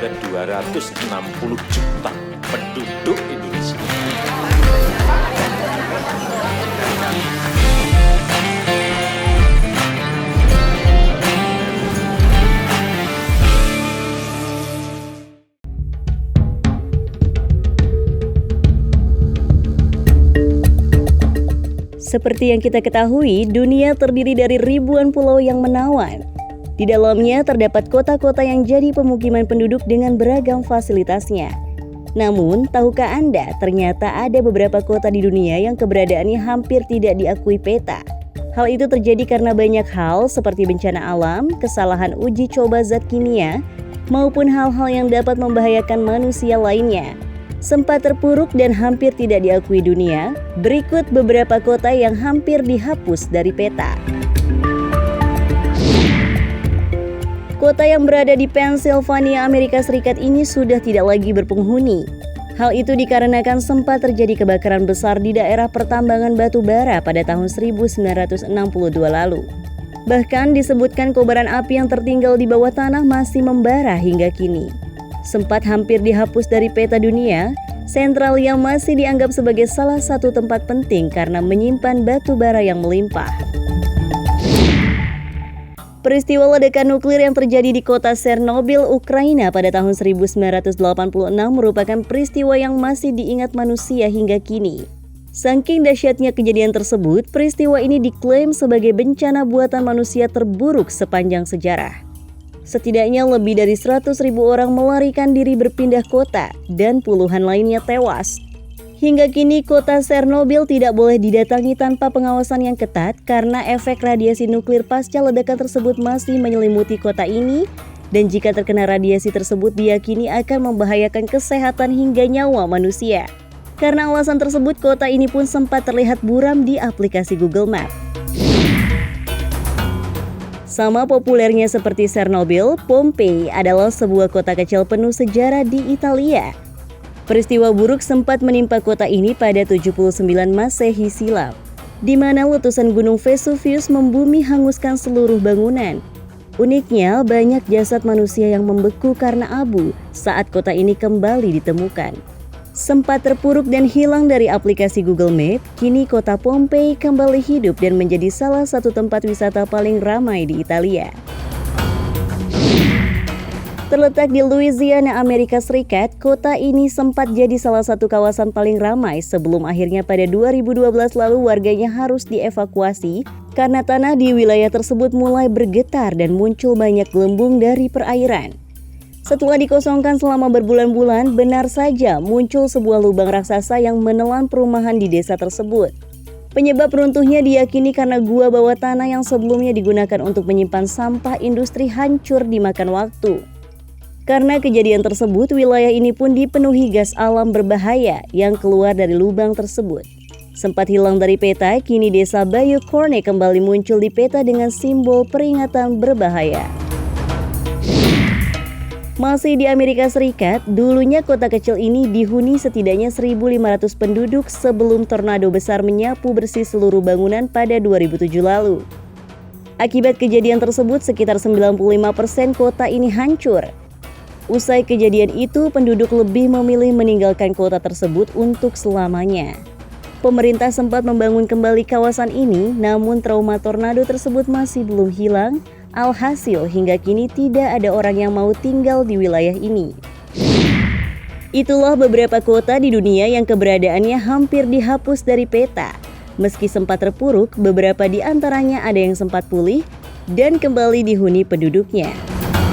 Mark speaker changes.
Speaker 1: ada 260 juta penduduk Indonesia.
Speaker 2: Seperti yang kita ketahui, dunia terdiri dari ribuan pulau yang menawan. Di dalamnya terdapat kota-kota yang jadi pemukiman penduduk dengan beragam fasilitasnya. Namun, tahukah Anda ternyata ada beberapa kota di dunia yang keberadaannya hampir tidak diakui peta? Hal itu terjadi karena banyak hal seperti bencana alam, kesalahan uji coba zat kimia, maupun hal-hal yang dapat membahayakan manusia lainnya. Sempat terpuruk dan hampir tidak diakui dunia, berikut beberapa kota yang hampir dihapus dari peta. Kota yang berada di Pennsylvania, Amerika Serikat ini sudah tidak lagi berpenghuni. Hal itu dikarenakan sempat terjadi kebakaran besar di daerah pertambangan batu bara pada tahun 1962 lalu. Bahkan disebutkan kobaran api yang tertinggal di bawah tanah masih membara hingga kini. Sempat hampir dihapus dari peta dunia, Centralia masih dianggap sebagai salah satu tempat penting karena menyimpan batu bara yang melimpah. Peristiwa ledakan nuklir yang terjadi di kota Chernobyl, Ukraina pada tahun 1986 merupakan peristiwa yang masih diingat manusia hingga kini. Saking dahsyatnya kejadian tersebut, peristiwa ini diklaim sebagai bencana buatan manusia terburuk sepanjang sejarah. Setidaknya lebih dari 100.000 orang melarikan diri berpindah kota dan puluhan lainnya tewas. Hingga kini kota Chernobyl tidak boleh didatangi tanpa pengawasan yang ketat karena efek radiasi nuklir pasca ledakan tersebut masih menyelimuti kota ini, dan jika terkena radiasi tersebut diyakini akan membahayakan kesehatan hingga nyawa manusia. Karena alasan tersebut, kota ini pun sempat terlihat buram di aplikasi Google Maps. Sama populernya seperti Chernobyl, Pompeii adalah sebuah kota kecil penuh sejarah di Italia. Peristiwa buruk sempat menimpa kota ini pada 79 Masehi silam, di mana letusan gunung Vesuvius membumi hanguskan seluruh bangunan. Uniknya, banyak jasad manusia yang membeku karena abu saat kota ini kembali ditemukan. Sempat terpuruk dan hilang dari aplikasi Google Maps, kini kota Pompeii kembali hidup dan menjadi salah satu tempat wisata paling ramai di Italia. Terletak di Louisiana, Amerika Serikat, kota ini sempat jadi salah satu kawasan paling ramai sebelum akhirnya pada 2012 lalu warganya harus dievakuasi karena tanah di wilayah tersebut mulai bergetar dan muncul banyak gelembung dari perairan. Setelah dikosongkan selama berbulan-bulan, benar saja muncul sebuah lubang raksasa yang menelan perumahan di desa tersebut. Penyebab runtuhnya diyakini karena gua bawah tanah yang sebelumnya digunakan untuk menyimpan sampah industri hancur dimakan waktu. Karena kejadian tersebut, wilayah ini pun dipenuhi gas alam berbahaya yang keluar dari lubang tersebut. Sempat hilang dari peta, kini desa Bayou Corne kembali muncul di peta dengan simbol peringatan berbahaya. Masih di Amerika Serikat, dulunya kota kecil ini dihuni setidaknya 1.500 penduduk sebelum tornado besar menyapu bersih seluruh bangunan pada 2007 lalu. Akibat kejadian tersebut, sekitar 95% kota ini hancur. Usai kejadian itu, penduduk lebih memilih meninggalkan kota tersebut untuk selamanya. Pemerintah sempat membangun kembali kawasan ini, namun trauma tornado tersebut masih belum hilang. Alhasil, hingga kini tidak ada orang yang mau tinggal di wilayah ini. Itulah beberapa kota di dunia yang keberadaannya hampir dihapus dari peta. Meski sempat terpuruk, beberapa di antaranya ada yang sempat pulih dan kembali dihuni penduduknya.